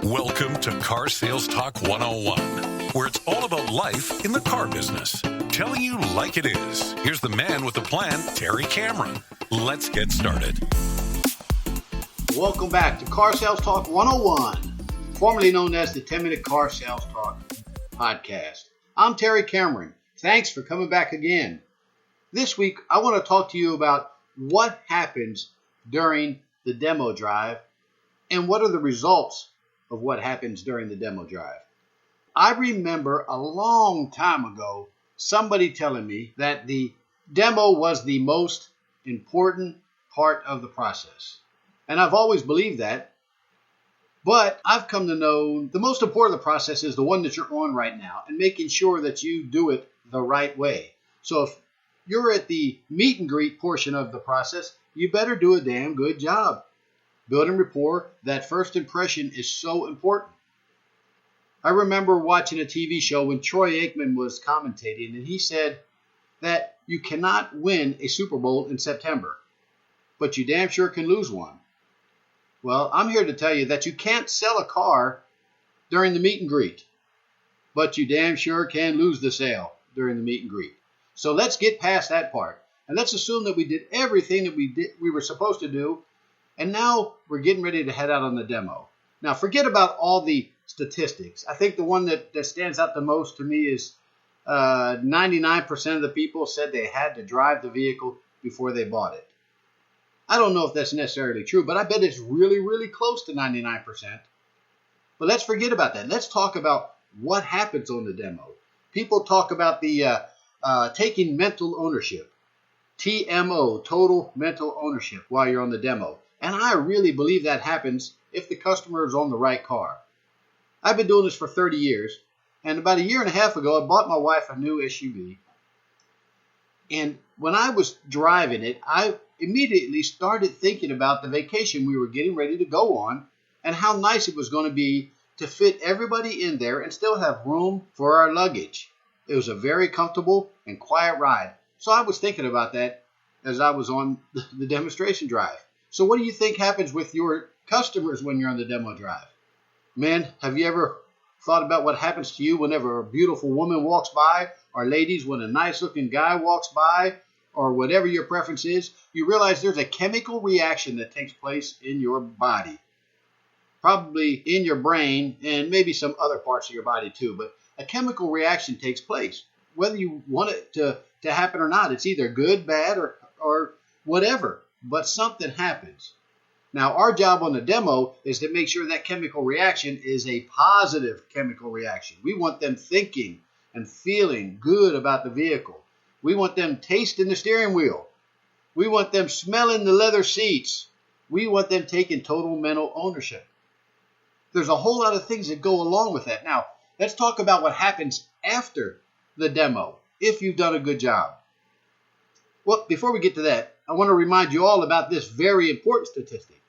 Welcome to Car Sales Talk 101, where it's all about life in the car business. Telling you like it is. Here's the man with the plan, Terry Cameron. Let's get started. Welcome back to Car Sales Talk 101, formerly known as the 10-Minute Car Sales Talk Podcast. I'm Terry Cameron. Thanks for coming back again. This week, I want to talk to you about what happens during the demo drive and what are the results of what happens during the demo drive. I remember a long time ago somebody telling me that the demo was the most important part of the process. And I've always believed that. But I've come to know the most important of the process is the one that you're on right now and making sure that you do it the right way. So if you're at the meet and greet portion of the process, you better do a damn good job. Building rapport, that first impression is so important. I remember watching a TV show when Troy Aikman was commentating, and he said that you cannot win a Super Bowl in September, but you damn sure can lose one. Well, I'm here to tell you that you can't sell a car during the meet and greet, but you damn sure can lose the sale during the meet and greet. So let's get past that part, and let's assume that we did everything that we were supposed to do. And now we're getting ready to head out on the demo. Now, forget about all the statistics. I think the one that stands out the most to me is 99% of the people said they had to drive the vehicle before they bought it. I don't know if that's necessarily true, but I bet it's really, really close to 99%. But let's forget about that. Let's talk about what happens on the demo. People talk about the taking mental ownership. TMO, total mental ownership, while you're on the demo. And I really believe that happens if the customer is on the right car. I've been doing this for 30 years, and about a year and a half ago, I bought my wife a new SUV. And when I was driving it, I immediately started thinking about the vacation we were getting ready to go on and how nice it was going to be to fit everybody in there and still have room for our luggage. It was a very comfortable and quiet ride. So I was thinking about that as I was on the demonstration drive. So what do you think happens with your customers when you're on the demo drive? Man, have you ever thought about what happens to you whenever a beautiful woman walks by, or ladies, when a nice-looking guy walks by, or whatever your preference is? You realize there's a chemical reaction that takes place in your body, probably in your brain and maybe some other parts of your body too, but a chemical reaction takes place. Whether you want it to happen or not, it's either good, bad, or whatever. But something happens. Now, our job on the demo is to make sure that chemical reaction is a positive chemical reaction. We want them thinking and feeling good about the vehicle. We want them tasting the steering wheel. We want them smelling the leather seats. We want them taking total mental ownership. There's a whole lot of things that go along with that. Now, let's talk about what happens after the demo, if you've done a good job. Well, before we get to that, I want to remind you all about this very important statistic,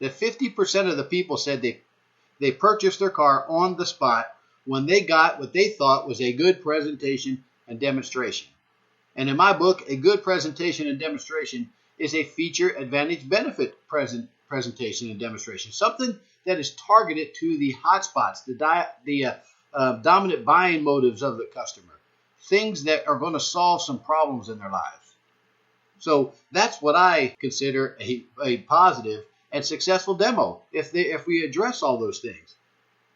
that 50% of the people said they purchased their car on the spot when they got what they thought was a good presentation and demonstration. And in my book, a good presentation and demonstration is a feature, advantage, benefit presentation and demonstration, something that is targeted to the hot spots, the dominant buying motives of the customer, things that are going to solve some problems in their lives. So that's what I consider a positive and successful demo if we address all those things.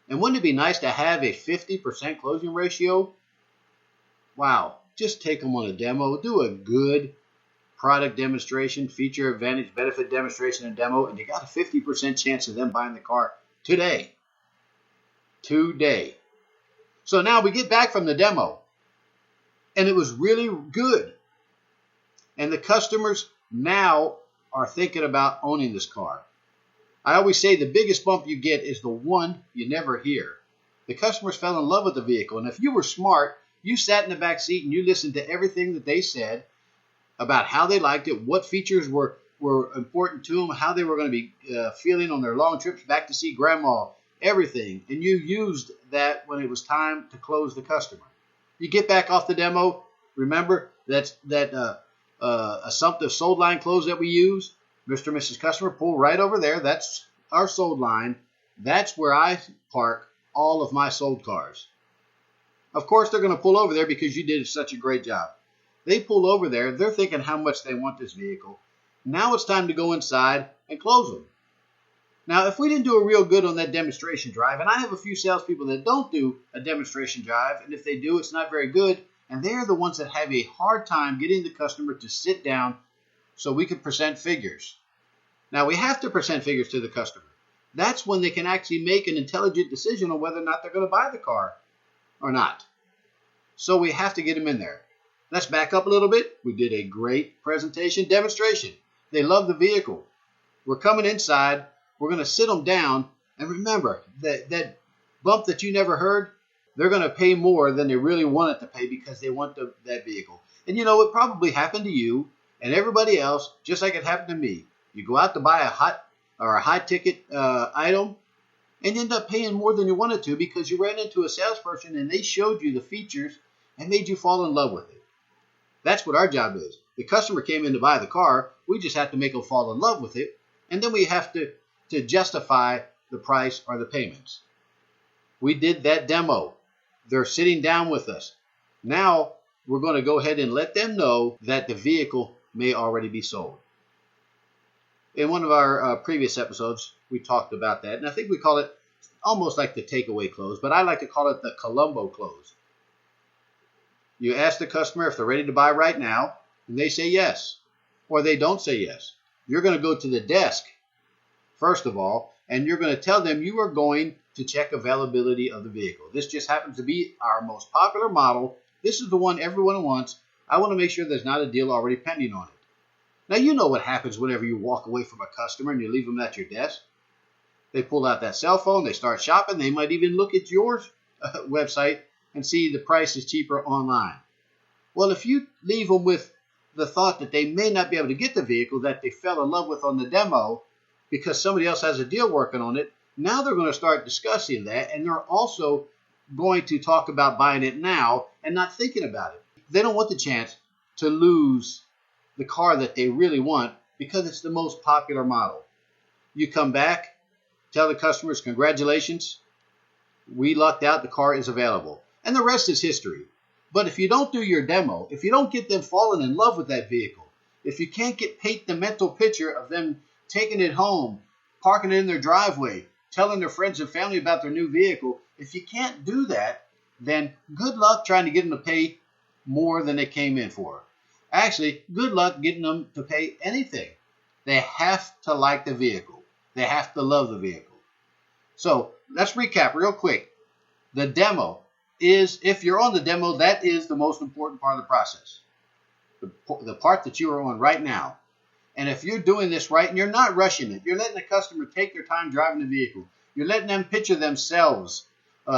And wouldn't it be nice to have a 50% closing ratio? Wow, just take them on a demo, do a good product demonstration, feature, advantage, benefit demonstration and demo, and you got a 50% chance of them buying the car today. So now we get back from the demo, and it was really good. And the customers now are thinking about owning this car. I always say the biggest bump you get is the one you never hear. The customers fell in love with the vehicle. And if you were smart, you sat in the back seat and you listened to everything that they said about how they liked it, what features were important to them, how they were going to be feeling on their long trips back to see grandma, everything. And you used that when it was time to close the customer. You get back off the demo, remember that assumptive sold line close that we use, Mr. and Mrs. Customer, pull right over there. That's our sold line. That's where I park all of my sold cars. Of course, they're going to pull over there because you did such a great job. They pull over there, they're thinking how much they want this vehicle. Now it's time to go inside and close them. Now, if we didn't do a real good on that demonstration drive, and I have a few salespeople that don't do a demonstration drive, and if they do, it's not very good, and they're the ones that have a hard time getting the customer to sit down so we can present figures. Now, we have to present figures to the customer. That's when they can actually make an intelligent decision on whether or not they're going to buy the car or not. So we have to get them in there. Let's back up a little bit. We did a great presentation demonstration. They love the vehicle. We're coming inside. We're going to sit them down. And remember, that bump that you never heard, they're going to pay more than they really wanted to pay because they want that vehicle. And you know, it probably happened to you and everybody else, just like it happened to me. You go out to buy a high ticket item and you end up paying more than you wanted to because you ran into a salesperson and they showed you the features and made you fall in love with it. That's what our job is. The customer came in to buy the car. We just have to make them fall in love with it. And then we have to justify the price or the payments. We did that demo. They're sitting down with us. Now we're going to go ahead and let them know that the vehicle may already be sold. In one of our previous episodes, we talked about that. And I think we call it almost like the takeaway close, but I like to call it the Columbo close. You ask the customer if they're ready to buy right now, and they say yes, or they don't say yes. You're going to go to the desk, first of all, and you're going to tell them you are going to check availability of the vehicle. This just happens to be our most popular model. This is the one everyone wants. I want to make sure there's not a deal already pending on it. Now, you know what happens whenever you walk away from a customer and you leave them at your desk. They pull out that cell phone, they start shopping, they might even look at your website and see the price is cheaper online. Well, if you leave them with the thought that they may not be able to get the vehicle that they fell in love with on the demo because somebody else has a deal working on it, now they're going to start discussing that, and they're also going to talk about buying it now and not thinking about it. They don't want the chance to lose the car that they really want because it's the most popular model. You come back, tell the customers, congratulations, we lucked out, the car is available. And the rest is history. But if you don't do your demo, if you don't get them falling in love with that vehicle, if you can't paint the mental picture of them taking it home, parking it in their driveway, telling their friends and family about their new vehicle, if you can't do that, then good luck trying to get them to pay more than they came in for. Actually, good luck getting them to pay anything. They have to like the vehicle. They have to love the vehicle. So let's recap real quick. The demo is, if you're on the demo, that is the most important part of the process. The part that you are on right now. And if you're doing this right and you're not rushing it, you're letting the customer take their time driving the vehicle. You're letting them picture themselves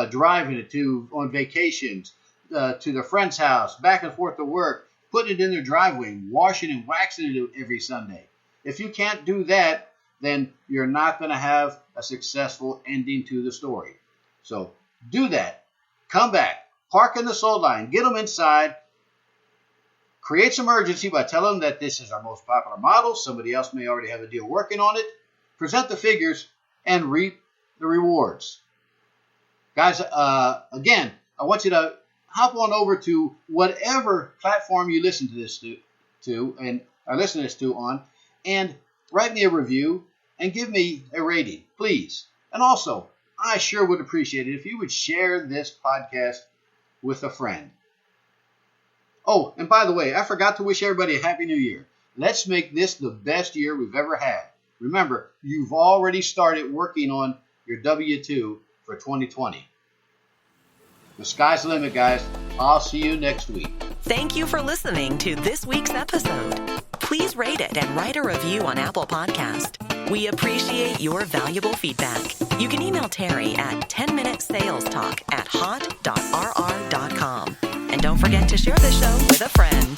driving it on vacations, to their friend's house, back and forth to work, putting it in their driveway, washing and waxing it every Sunday. If you can't do that, then you're not going to have a successful ending to the story. So do that. Come back, park in the sold line, get them inside, create some urgency by telling them that this is our most popular model. Somebody else may already have a deal working on it. Present the figures and reap the rewards. Guys, again, I want you to hop on over to whatever platform you listen to this to and are listening to this to on, and write me a review and give me a rating, please. And also, I sure would appreciate it if you would share this podcast with a friend. Oh, and by the way, I forgot to wish everybody a Happy New Year. Let's make this the best year we've ever had. Remember, you've already started working on your W-2 for 2020. The sky's the limit, guys. I'll see you next week. Thank you for listening to this week's episode. Please rate it and write a review on Apple Podcast. We appreciate your valuable feedback. You can email Terry at 10minutesalestalk@hot.rr.com. And don't forget to share the show with a friend.